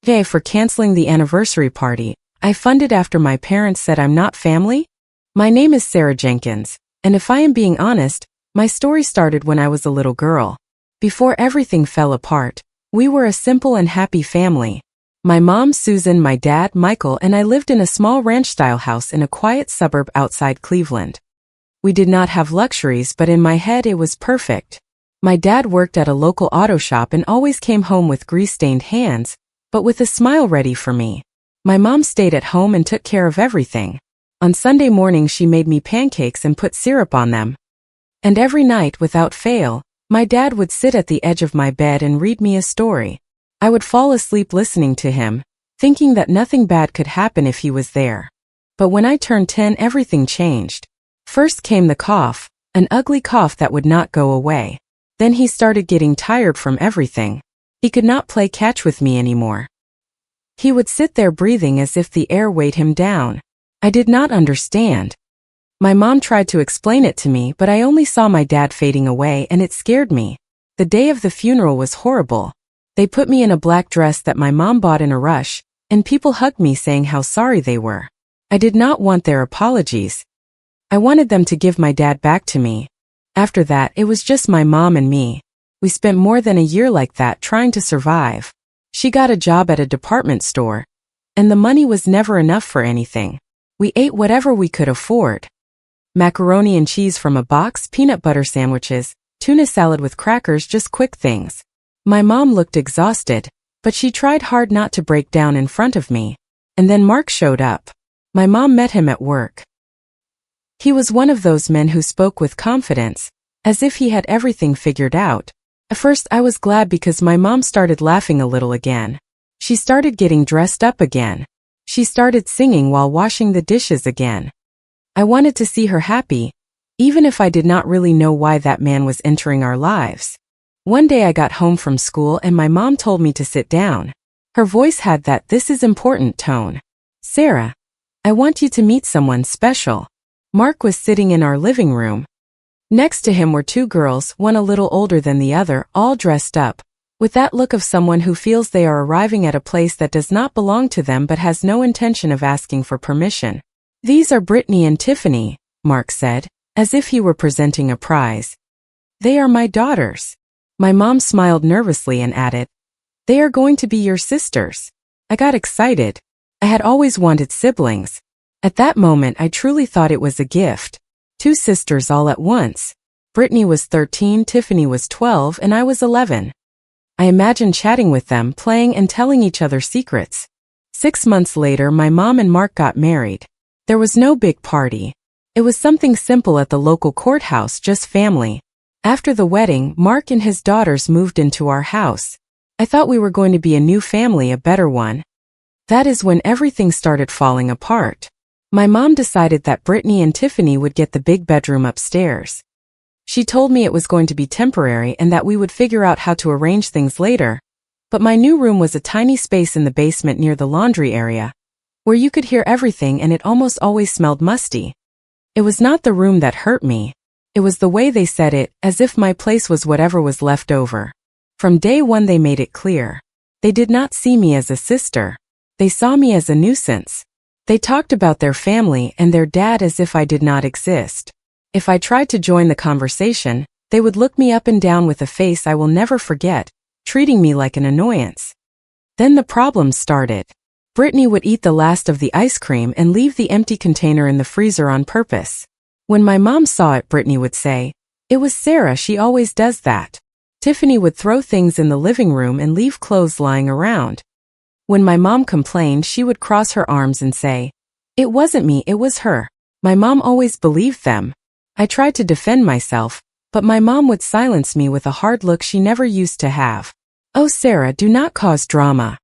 Yay for canceling the anniversary party I funded after my parents said I'm not family? My name is Sarah Jenkins, and if I am being honest, my story started when I was a little girl. Before everything fell apart, we were a simple and happy family. My mom, Susan, my dad, Michael, and I lived in a small ranch-style house in a quiet suburb outside Cleveland. We did not have luxuries, but in my head it was perfect. My dad worked at a local auto shop and always came home with grease-stained hands, but with a smile ready for me. My mom stayed at home and took care of everything. On Sunday morning she made me pancakes and put syrup on them. And every night, without fail, my dad would sit at the edge of my bed and read me a story. I would fall asleep listening to him, thinking that nothing bad could happen if he was there. But when I turned 10, everything changed. First came the cough, an ugly cough that would not go away. Then he started getting tired from everything. He could not play catch with me anymore. He would sit there breathing as if the air weighed him down. I did not understand. My mom tried to explain it to me, but I only saw my dad fading away and it scared me. The day of the funeral was horrible. They put me in a black dress that my mom bought in a rush, and people hugged me saying how sorry they were. I did not want their apologies. I wanted them to give my dad back to me. After that, it was just my mom and me. We spent more than a year like that trying to survive. She got a job at a department store, and the money was never enough for anything. We ate whatever we could afford. Macaroni and cheese from a box, peanut butter sandwiches, tuna salad with crackers, just quick things. My mom looked exhausted, but she tried hard not to break down in front of me. And then Mark showed up. My mom met him at work. He was one of those men who spoke with confidence, as if he had everything figured out. At first I was glad because my mom started laughing a little again. She started getting dressed up again. She started singing while washing the dishes again. I wanted to see her happy, even if I did not really know why that man was entering our lives. One day I got home from school and my mom told me to sit down. Her voice had that "this is important" tone. "Sarah, I want you to meet someone special." Mark was sitting in our living room. Next to him were two girls, one a little older than the other, all dressed up, with that look of someone who feels they are arriving at a place that does not belong to them but has no intention of asking for permission. "These are Brittany and Tiffany," Mark said, as if he were presenting a prize. "They are my daughters." My mom smiled nervously and added, "They are going to be your sisters." I got excited. I had always wanted siblings. At that moment I truly thought it was a gift. 2 sisters all at once. Brittany was 13, Tiffany was 12, and I was 11. I imagined chatting with them, playing and telling each other secrets. 6 months later, my mom and Mark got married. There was no big party. It was something simple at the local courthouse, just family. After the wedding, Mark and his daughters moved into our house. I thought we were going to be a new family, a better one. That is when everything started falling apart. My mom decided that Brittany and Tiffany would get the big bedroom upstairs. She told me it was going to be temporary and that we would figure out how to arrange things later. But my new room was a tiny space in the basement near the laundry area, where you could hear everything and it almost always smelled musty. It was not the room that hurt me. It was the way they said it, as if my place was whatever was left over. From day one they made it clear. They did not see me as a sister. They saw me as a nuisance. They talked about their family and their dad as if I did not exist. If I tried to join the conversation, they would look me up and down with a face I will never forget, treating me like an annoyance. Then the problems started. Brittany would eat the last of the ice cream and leave the empty container in the freezer on purpose. When my mom saw it, Brittany would say, "It was Sarah, she always does that." Tiffany would throw things in the living room and leave clothes lying around. When my mom complained, she would cross her arms and say, "It wasn't me, it was her." My mom always believed them. I tried to defend myself, but my mom would silence me with a hard look she never used to have. "Oh, Sarah, do not cause drama."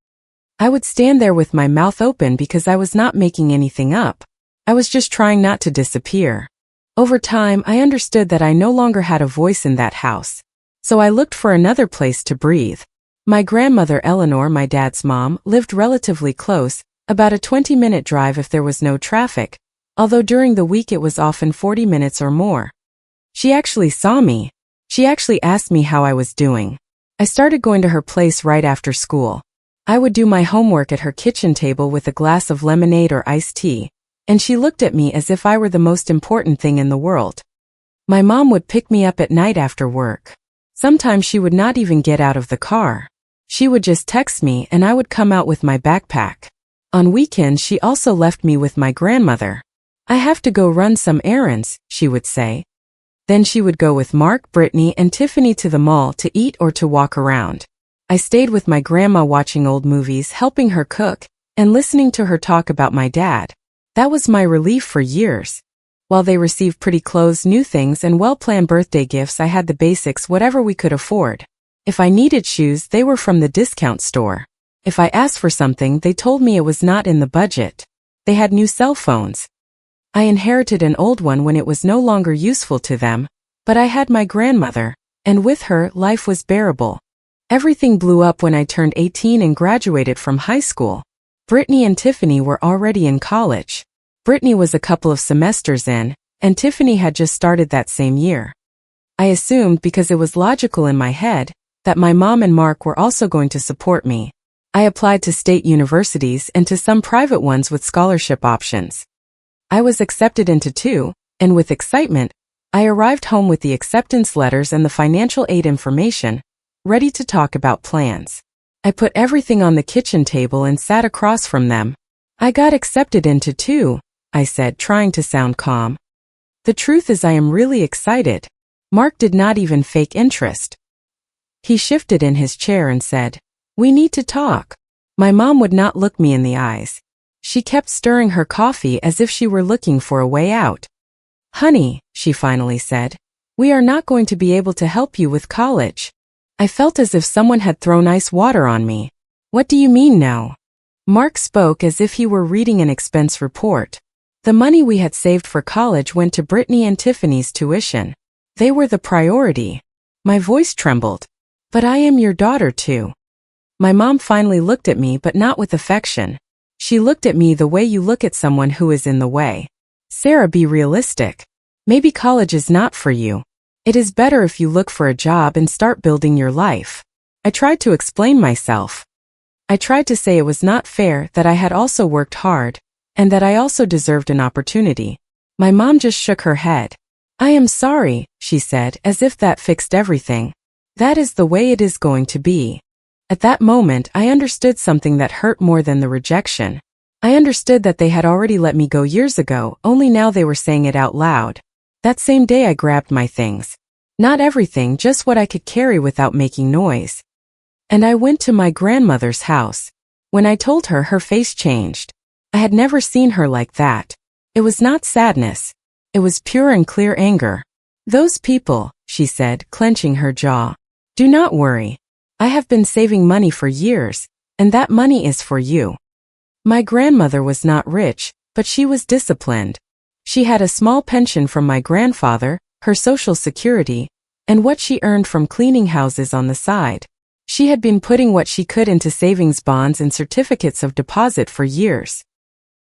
I would stand there with my mouth open because I was not making anything up. I was just trying not to disappear. Over time, I understood that I no longer had a voice in that house. So I looked for another place to breathe. My grandmother Eleanor, my dad's mom, lived relatively close, about a 20-minute drive if there was no traffic, although during the week it was often 40 minutes or more. She actually saw me. She actually asked me how I was doing. I started going to her place right after school. I would do my homework at her kitchen table with a glass of lemonade or iced tea, and she looked at me as if I were the most important thing in the world. My mom would pick me up at night after work. Sometimes she would not even get out of the car. She would just text me and I would come out with my backpack. On weekends she also left me with my grandmother. I have to go run some errands, she would say. Then she would go with Mark, Brittany, and Tiffany to the mall to eat or to walk around. I stayed with my grandma watching old movies, helping her cook, and listening to her talk about my dad. That was my relief for years. While they received pretty clothes, new things, and well-planned birthday gifts, I had the basics, whatever we could afford. If I needed shoes, they were from the discount store. If I asked for something, they told me it was not in the budget. They had new cell phones. I inherited an old one when it was no longer useful to them, but I had my grandmother, and with her, life was bearable. Everything blew up when I turned 18 and graduated from high school. Brittany and Tiffany were already in college. Brittany was a couple of semesters in, and Tiffany had just started that same year. I assumed, because it was logical in my head, that my mom and Mark were also going to support me. I applied to state universities and to some private ones with scholarship options. I was accepted into 2, and with excitement, I arrived home with the acceptance letters and the financial aid information, ready to talk about plans. I put everything on the kitchen table and sat across from them. I got accepted into 2, I said, trying to sound calm. The truth is I am really excited. Mark did not even fake interest. He shifted in his chair and said, "We need to talk." My mom would not look me in the eyes. She kept stirring her coffee as if she were looking for a way out. "Honey," she finally said, "we are not going to be able to help you with college." I felt as if someone had thrown ice water on me. "What do you mean no?" Mark spoke as if he were reading an expense report. The money we had saved for college went to Brittany and Tiffany's tuition. They were the priority. My voice trembled. "But I am your daughter too." My mom finally looked at me, but not with affection. She looked at me the way you look at someone who is in the way. "Sarah, be realistic. Maybe college is not for you. It is better if you look for a job and start building your life." I tried to explain myself. I tried to say it was not fair, that I had also worked hard, and that I also deserved an opportunity. My mom just shook her head. "I am sorry," she said, as if that fixed everything. "That is the way it is going to be." At that moment, I understood something that hurt more than the rejection. I understood that they had already let me go years ago, only now they were saying it out loud. That same day I grabbed my things. Not everything, just what I could carry without making noise. And I went to my grandmother's house. When I told her, her face changed. I had never seen her like that. It was not sadness. It was pure and clear anger. "Those people," she said, clenching her jaw. "Do not worry. I have been saving money for years, and that money is for you." My grandmother was not rich, but she was disciplined. She had a small pension from my grandfather, her social security, and what she earned from cleaning houses on the side. She had been putting what she could into savings bonds and certificates of deposit for years.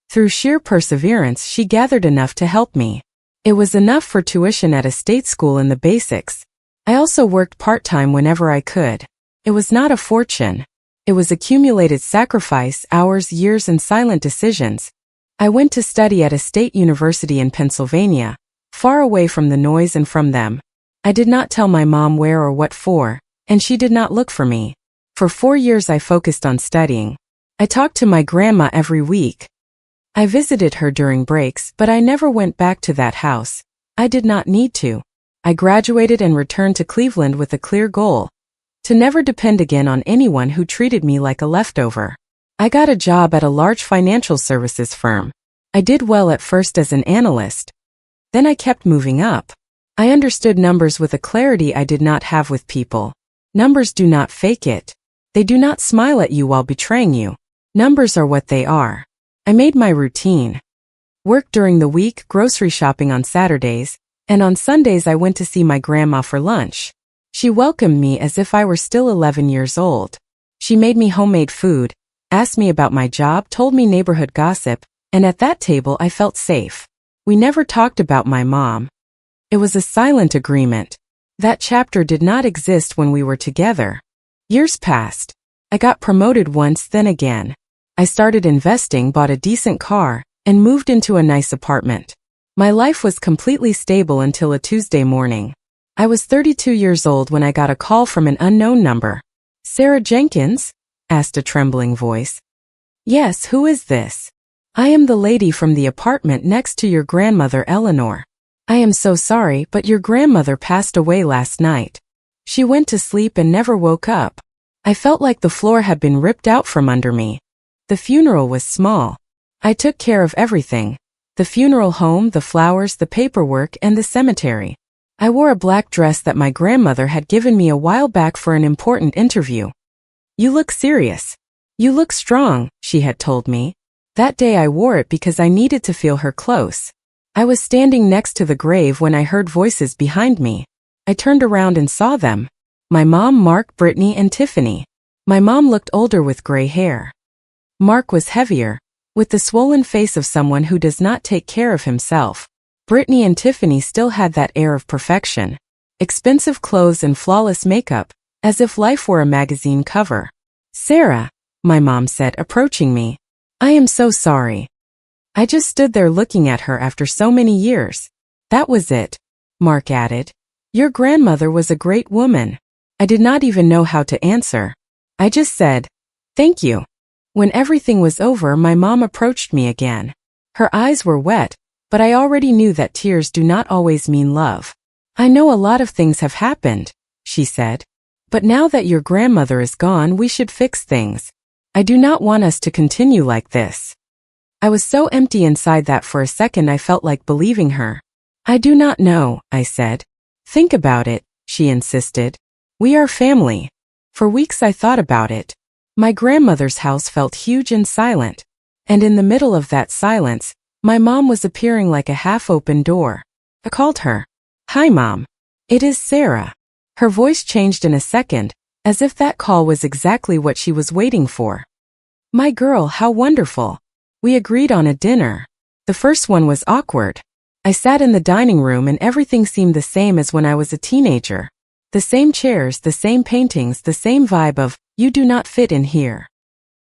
Through sheer perseverance, she gathered enough to help me. It was enough for tuition at a state school and the basics. I also worked part-time whenever I could. It was not a fortune. It was accumulated sacrifice, hours, years, and silent decisions. I went to study at a state university in Pennsylvania, far away from the noise and from them. I did not tell my mom where or what for, and she did not look for me. For 4 years I focused on studying. I talked to my grandma every week. I visited her during breaks, but I never went back to that house. I did not need to. I graduated and returned to Cleveland with a clear goal: to never depend again on anyone who treated me like a leftover. I got a job at a large financial services firm. I did well at first as an analyst. Then I kept moving up. I understood numbers with a clarity I did not have with people. Numbers do not fake it. They do not smile at you while betraying you. Numbers are what they are. I made my routine. Work during the week, grocery shopping on Saturdays, and on Sundays I went to see my grandma for lunch. She welcomed me as if I were still 11 years old. She made me homemade food, asked me about my job, told me neighborhood gossip, and at that table I felt safe. We never talked about my mom. It was a silent agreement. That chapter did not exist when we were together. Years passed. I got promoted once, then again. I started investing, bought a decent car, and moved into a nice apartment. My life was completely stable until a Tuesday morning. I was 32 years old when I got a call from an unknown number. "Sarah Jenkins?" asked a trembling voice. "Yes, who is this?" "I am the lady from the apartment next to your grandmother, Eleanor. I am so sorry, but your grandmother passed away last night. She went to sleep and never woke up." I felt like the floor had been ripped out from under me. The funeral was small. I took care of everything: the funeral home, the flowers, the paperwork, and the cemetery. I wore a black dress that my grandmother had given me a while back for an important interview. "You look serious. You look strong," she had told me. That day I wore it because I needed to feel her close. I was standing next to the grave when I heard voices behind me. I turned around and saw them. My mom, Mark, Brittany, and Tiffany. My mom looked older with gray hair. Mark was heavier, with the swollen face of someone who does not take care of himself. Brittany and Tiffany still had that air of perfection. Expensive clothes and flawless makeup, as if life were a magazine cover. "Sarah," my mom said, approaching me. "I am so sorry." I just stood there looking at her after so many years. "That was it," Mark added. "Your grandmother was a great woman." I did not even know how to answer. I just said, "Thank you." When everything was over, my mom approached me again. Her eyes were wet, but I already knew that tears do not always mean love. "I know a lot of things have happened," she said. "But now that your grandmother is gone, we should fix things. I do not want us to continue like this." I was so empty inside that for a second I felt like believing her. "I do not know," I said. "Think about it," she insisted. "We are family." For weeks I thought about it. My grandmother's house felt huge and silent. And in the middle of that silence, my mom was appearing like a half-open door. I called her. "Hi, Mom. It is Sarah." Her voice changed in a second, as if that call was exactly what she was waiting for. "My girl, how wonderful. We agreed on a dinner." The first one was awkward. I sat in the dining room and everything seemed the same as when I was a teenager. The same chairs, the same paintings, the same vibe of, "You do not fit in here."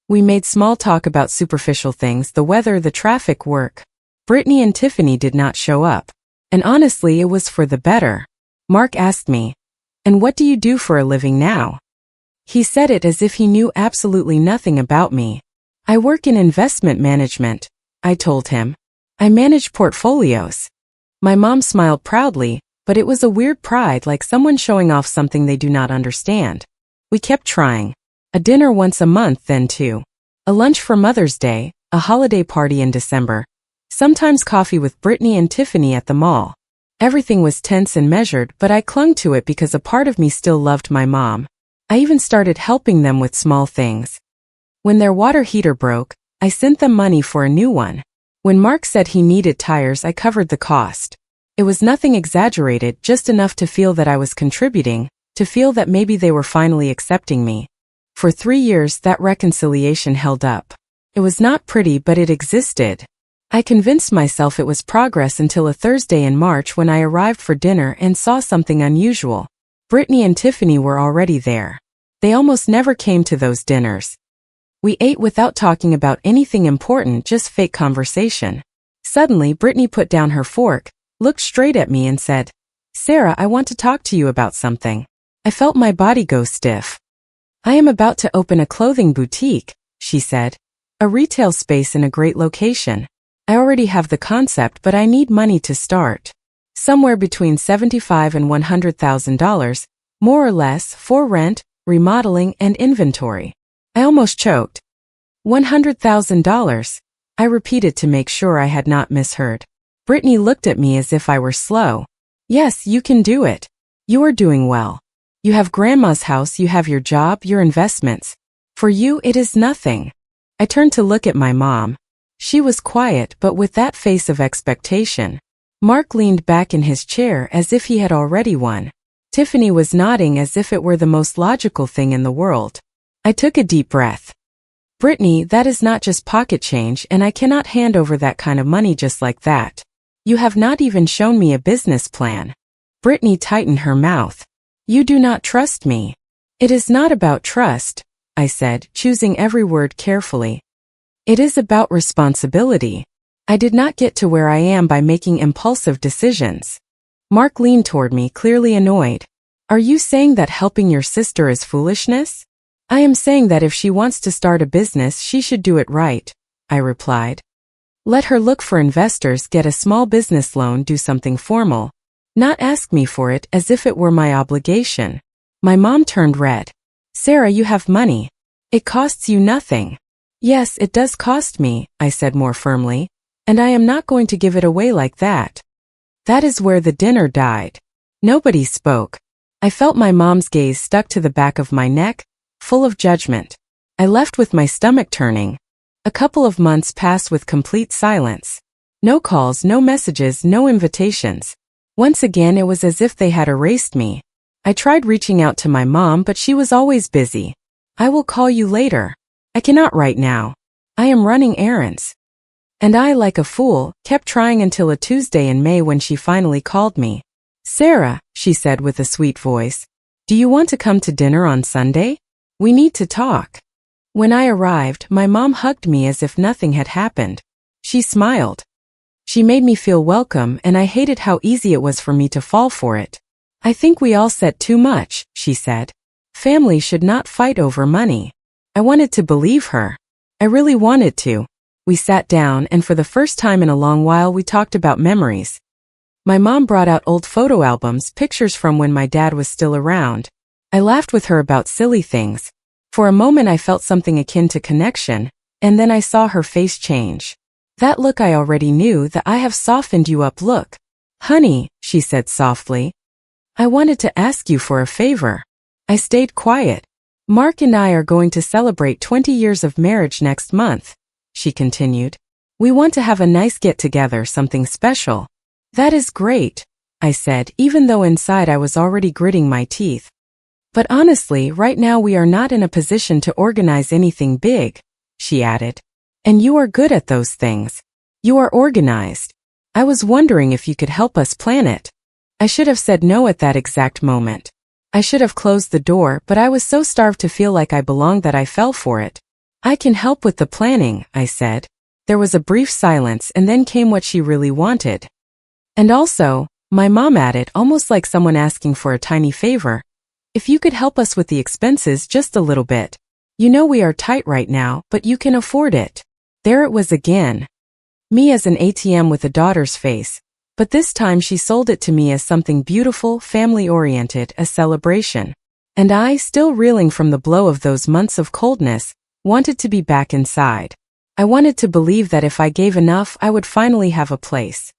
We made small talk about superficial things: the weather, the traffic, work. Brittany and Tiffany did not show up. And honestly, it was for the better. Mark asked me, "And what do you do for a living now?" He said it as if he knew absolutely nothing about me. "I work in investment management," I told him. "I manage portfolios." My mom smiled proudly, but it was a weird pride, like someone showing off something they do not understand. We kept trying. A dinner once a month, then two. A lunch for Mother's Day, a holiday party in December. Sometimes coffee with Brittany and Tiffany at the mall. Everything was tense and measured, but I clung to it because a part of me still loved my mom. I even started helping them with small things. When their water heater broke, I sent them money for a new one. When Mark said he needed tires, I covered the cost. It was nothing exaggerated, just enough to feel that I was contributing, to feel that maybe they were finally accepting me. For 3 years, that reconciliation held up. It was not pretty, but it existed. I convinced myself it was progress until a Thursday in March when I arrived for dinner and saw something unusual. Brittany and Tiffany were already there. They almost never came to those dinners. We ate without talking about anything important, just fake conversation. Suddenly, Brittany put down her fork, looked straight at me and said, "Sarah, I want to talk to you about something." I felt my body go stiff. "I am about to open a clothing boutique," she said. "A retail space in a great location. I already have the concept, but I need money to start. Somewhere between $75,000 and $100,000, more or less, for rent, remodeling, and inventory." I almost choked. $100,000, I repeated to make sure I had not misheard. Brittany looked at me as if I were slow. "Yes, you can do it. You are doing well. You have grandma's house, you have your job, your investments. For you, it is nothing." I turned to look at my mom. She was quiet, but with that face of expectation. Mark leaned back in his chair as if he had already won. Tiffany was nodding as if it were the most logical thing in the world. I took a deep breath. "Brittany, that is not just pocket change, and I cannot hand over that kind of money just like that. You have not even shown me a business plan." Brittany tightened her mouth. "You do not trust me." "It is not about trust. I said, choosing every word carefully. It is about responsibility. I did not get to where I am by making impulsive decisions. Mark leaned toward me, clearly annoyed. Are you saying that helping your sister is foolishness? I am saying that if she wants to start a business, she should do it right, I replied. Let her look for investors, get a small business loan, do something formal. Not ask me for it as if it were my obligation. My mom turned red. Sarah, you have money. It costs you nothing. Yes, it does cost me, I said more firmly, and I am not going to give it away like that. That is where the dinner died. Nobody spoke. I felt my mom's gaze stuck to the back of my neck, full of judgment. I left with my stomach turning. A couple of months passed with complete silence. No calls, no messages, no invitations. Once again, it was as if they had erased me. I tried reaching out to my mom, but she was always busy. I will call you later. I cannot right now. I am running errands. And I, like a fool, kept trying until a Tuesday in May when she finally called me. Sarah, she said with a sweet voice, do you want to come to dinner on Sunday? We need to talk. When I arrived, my mom hugged me as if nothing had happened. She smiled. She made me feel welcome, and I hated how easy it was for me to fall for it. I think we all said too much, she said. Family should not fight over money. I wanted to believe her. I really wanted to. We sat down, and for the first time in a long while we talked about memories. My mom brought out old photo albums, pictures from when my dad was still around. I laughed with her about silly things. For a moment I felt something akin to connection, and then I saw her face change. That look I already knew, the I have softened you up look. Honey, she said softly. I wanted to ask you for a favor. I stayed quiet. Mark and I are going to celebrate 20 years of marriage next month, she continued. We want to have a nice get-together, something special. That is great, I said, even though inside I was already gritting my teeth. But honestly, right now we are not in a position to organize anything big, she added. And you are good at those things. You are organized. I was wondering if you could help us plan it. I should have said no at that exact moment. I should have closed the door, but I was so starved to feel like I belonged that I fell for it. I can help with the planning, I said. There was a brief silence, and then came what she really wanted. And also, my mom added, almost like someone asking for a tiny favor, if you could help us with the expenses just a little bit. You know we are tight right now, but you can afford it. There it was again. Me as an ATM with a daughter's face. But this time she sold it to me as something beautiful, family-oriented, a celebration. And I, still reeling from the blow of those months of coldness, wanted to be back inside. I wanted to believe that if I gave enough, I would finally have a place.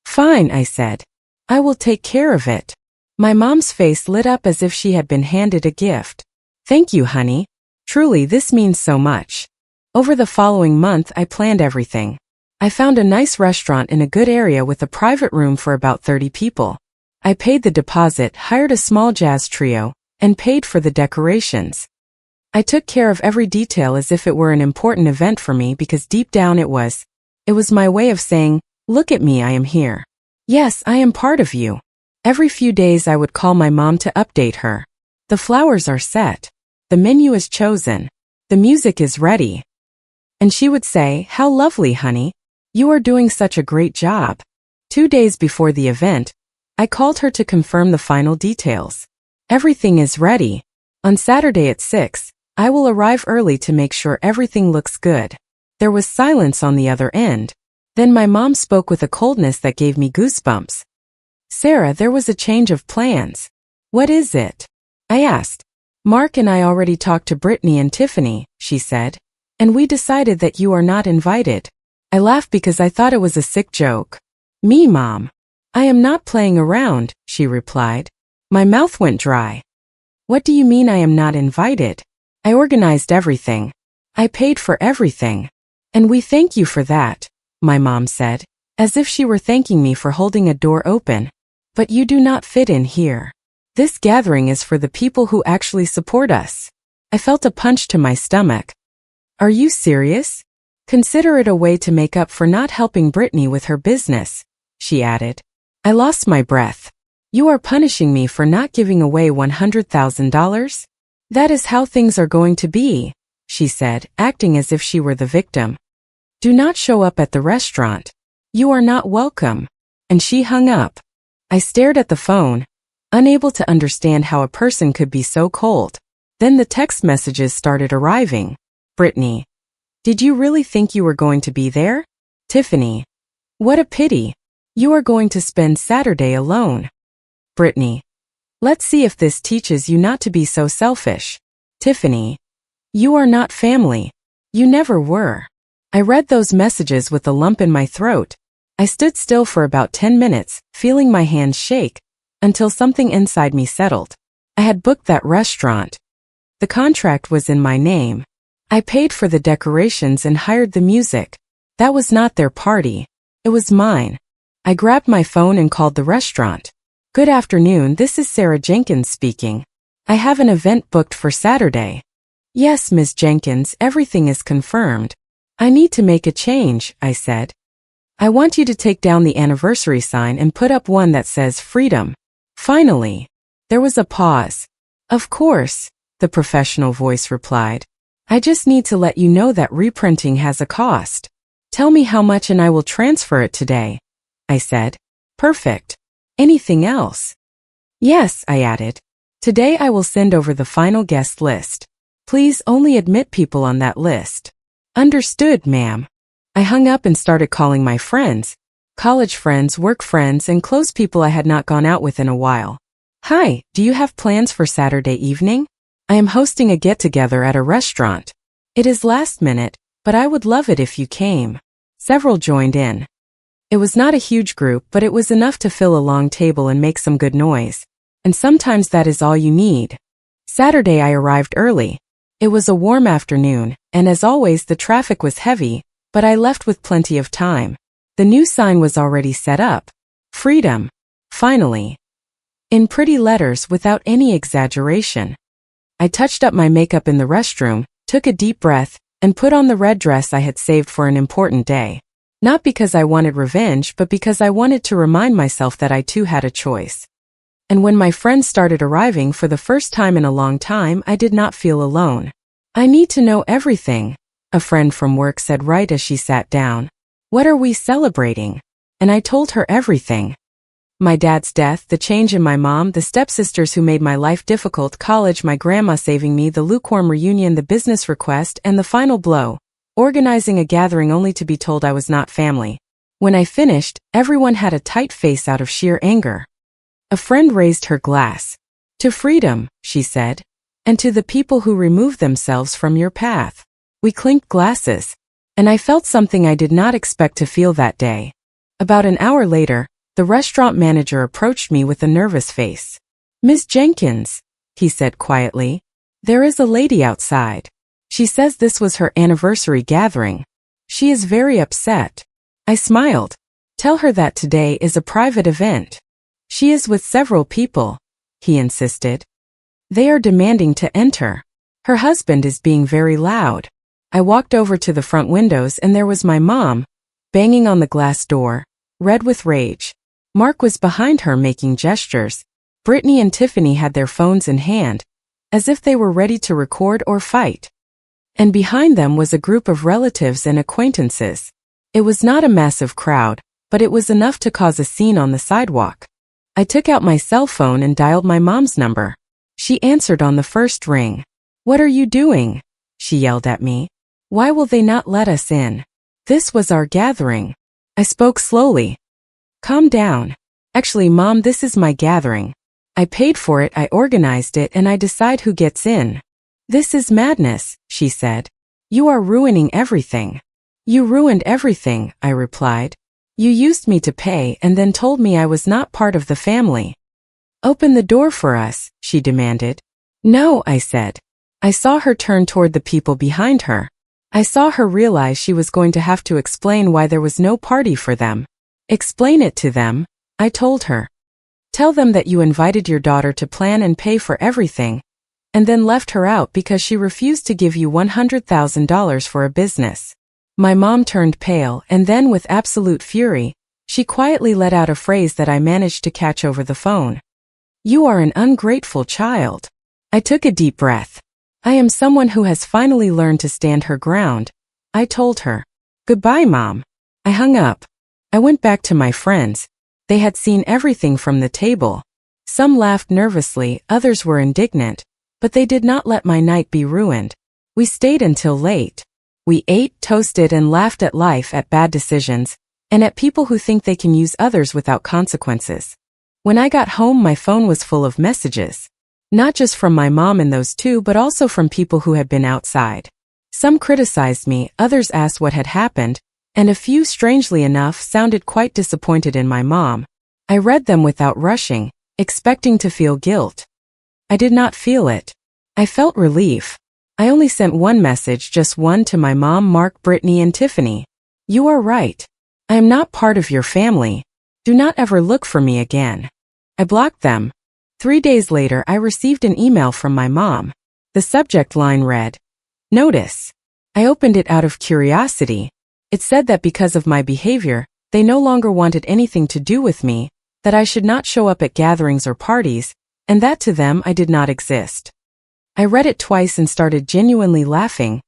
Fine, I said. I will take care of it. My mom's face lit up as if she had been handed a gift. Thank you, honey. Truly, this means so much. Over the following month, I planned everything. I found a nice restaurant in a good area with a private room for about 30 people. I paid the deposit, hired a small jazz trio, and paid for the decorations. I took care of every detail as if it were an important event for me because deep down it was. It was my way of saying, look at me, I am here. Yes, I am part of you. Every few days I would call my mom to update her. The flowers are set. The menu is chosen. The music is ready. And she would say, how lovely, honey. You are doing such a great job. 2 days before the event, I called her to confirm the final details. Everything is ready. On Saturday at 6, I will arrive early to make sure everything looks good. There was silence on the other end. Then my mom spoke with a coldness that gave me goosebumps. Sarah, there was a change of plans. What is it? I asked. Mark and I already talked to Brittany and Tiffany, she said. And we decided that you are not invited. I laughed because I thought it was a sick joke. Me, Mom. I am not playing around, she replied. My mouth went dry. What do you mean I am not invited? I organized everything. I paid for everything. And we thank you for that, my mom said, as if she were thanking me for holding a door open. But you do not fit in here. This gathering is for the people who actually support us. I felt a punch to my stomach. Are you serious? Consider it a way to make up for not helping Brittany with her business, she added. I lost my breath. You are punishing me for not giving away $100,000? That is how things are going to be, she said, acting as if she were the victim. Do not show up at the restaurant. You are not welcome. And she hung up. I stared at the phone, unable to understand how a person could be so cold. Then the text messages started arriving. Brittany. Did you really think you were going to be there? Tiffany. What a pity. You are going to spend Saturday alone. Brittany. Let's see if this teaches you not to be so selfish. Tiffany. You are not family. You never were. I read those messages with a lump in my throat. I stood still for about 10 minutes, feeling my hands shake, until something inside me settled. I had booked that restaurant. The contract was in my name. I paid for the decorations and hired the music. That was not their party. It was mine. I grabbed my phone and called the restaurant. Good afternoon, this is Sarah Jenkins speaking. I have an event booked for Saturday. Yes, Ms. Jenkins, everything is confirmed. I need to make a change, I said. I want you to take down the anniversary sign and put up one that says freedom. Finally. There was a pause. Of course, the professional voice replied. I just need to let you know that reprinting has a cost. Tell me how much and I will transfer it today. I said. Perfect. Anything else? Yes, I added. Today I will send over the final guest list. Please only admit people on that list. Understood, ma'am. I hung up and started calling my friends. College friends, work friends, and close people I had not gone out with in a while. Hi, do you have plans for Saturday evening? I am hosting a get-together at a restaurant. It is last minute, but I would love it if you came. Several joined in. It was not a huge group, but it was enough to fill a long table and make some good noise. And sometimes that is all you need. Saturday I arrived early. It was a warm afternoon, and as always the traffic was heavy, but I left with plenty of time. The new sign was already set up. Freedom. Finally. In pretty letters without any exaggeration. I touched up my makeup in the restroom, took a deep breath, and put on the red dress I had saved for an important day. Not because I wanted revenge, but because I wanted to remind myself that I too had a choice. And when my friends started arriving for the first time in a long time, I did not feel alone. I need to know everything, a friend from work said right as she sat down. What are we celebrating? And I told her everything. My dad's death, the change in my mom, the stepsisters who made my life difficult, college, my grandma saving me, the lukewarm reunion, the business request, and the final blow, organizing a gathering only to be told I was not family. When I finished, everyone had a tight face out of sheer anger. A friend raised her glass. To freedom, she said, and to the people who remove themselves from your path. We clinked glasses, and I felt something I did not expect to feel that day. About an hour later, the restaurant manager approached me with a nervous face. Ms. Jenkins, he said quietly, there is a lady outside. She says this was her anniversary gathering. She is very upset. I smiled. Tell her that today is a private event. She is with several people, he insisted. They are demanding to enter. Her husband is being very loud. I walked over to the front windows and there was my mom, banging on the glass door, red with rage. Mark was behind her making gestures. Brittany and Tiffany had their phones in hand, as if they were ready to record or fight. And behind them was a group of relatives and acquaintances. It was not a massive crowd, but it was enough to cause a scene on the sidewalk. I took out my cell phone and dialed my mom's number. She answered on the first ring. What are you doing? She yelled at me. Why will they not let us in? This was our gathering. I spoke slowly. Calm down. Actually, Mom, this is my gathering. I paid for it, I organized it, and I decide who gets in. This is madness, she said. You are ruining everything. You ruined everything, I replied. You used me to pay and then told me I was not part of the family. Open the door for us, she demanded. No, I said. I saw her turn toward the people behind her. I saw her realize she was going to have to explain why there was no party for them. Explain it to them, I told her. Tell them that you invited your daughter to plan and pay for everything, and then left her out because she refused to give you $100,000 for a business. My mom turned pale, and then with absolute fury, she quietly let out a phrase that I managed to catch over the phone. You are an ungrateful child. I took a deep breath. I am someone who has finally learned to stand her ground, I told her. Goodbye, Mom. I hung up. I went back to my friends. They had seen everything from the table. Some laughed nervously, others were indignant, but they did not let my night be ruined. We stayed until late. We ate, toasted, and laughed at life, at bad decisions, and at people who think they can use others without consequences. When I got home, my phone was full of messages. Not just from my mom and those two, but also from people who had been outside. Some criticized me, others asked what had happened, and a few, strangely enough, sounded quite disappointed in my mom. I read them without rushing, expecting to feel guilt. I did not feel it. I felt relief. I only sent one message, just one, to my mom, Mark, Brittany, and Tiffany. You are right. I am not part of your family. Do not ever look for me again. I blocked them. 3 days later, I received an email from my mom. The subject line read, "Notice." I opened it out of curiosity. It said that because of my behavior, they no longer wanted anything to do with me, that I should not show up at gatherings or parties, and that to them I did not exist. I read it twice and started genuinely laughing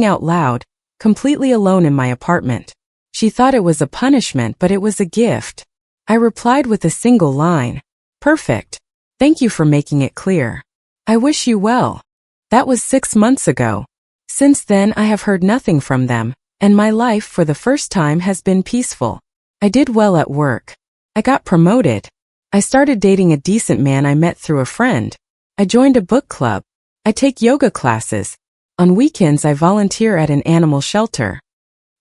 out loud, completely alone in my apartment. She thought it was a punishment, but it was a gift. I replied with a single line. Perfect. Thank you for making it clear. I wish you well. That was 6 months ago. Since then, I have heard nothing from them, and my life for the first time has been peaceful. I did well at work. I got promoted. I started dating a decent man I met through a friend. I joined a book club. I take yoga classes. On weekends, I volunteer at an animal shelter.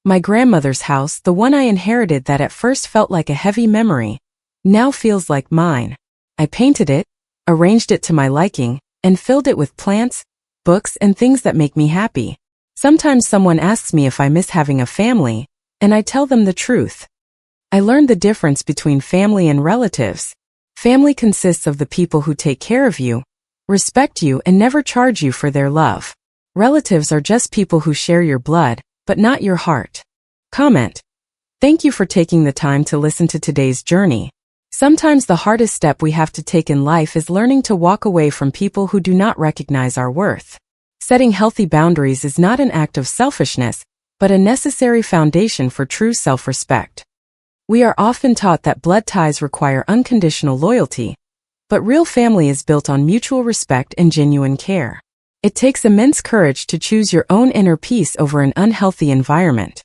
My grandmother's house, the one I inherited that at first felt like a heavy memory, now feels like mine. I painted it, arranged it to my liking, and filled it with plants, books, and things that make me happy. Sometimes someone asks me if I miss having a family, and I tell them the truth. I learned the difference between family and relatives. Family consists of the people who take care of you, respect you, and never charge you for their love. Relatives are just people who share your blood, but not your heart. Comment. Thank you for taking the time to listen to today's journey. Sometimes the hardest step we have to take in life is learning to walk away from people who do not recognize our worth. Setting healthy boundaries is not an act of selfishness, but a necessary foundation for true self-respect. We are often taught that blood ties require unconditional loyalty, but real family is built on mutual respect and genuine care. It takes immense courage to choose your own inner peace over an unhealthy environment.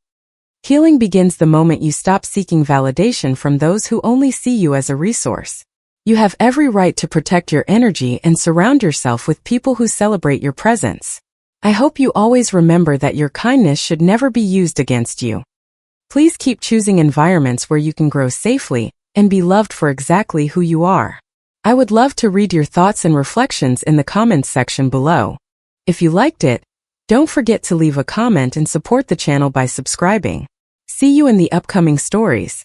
Healing begins the moment you stop seeking validation from those who only see you as a resource. You have every right to protect your energy and surround yourself with people who celebrate your presence. I hope you always remember that your kindness should never be used against you. Please keep choosing environments where you can grow safely and be loved for exactly who you are. I would love to read your thoughts and reflections in the comments section below. If you liked it, don't forget to leave a comment and support the channel by subscribing. See you in the upcoming stories.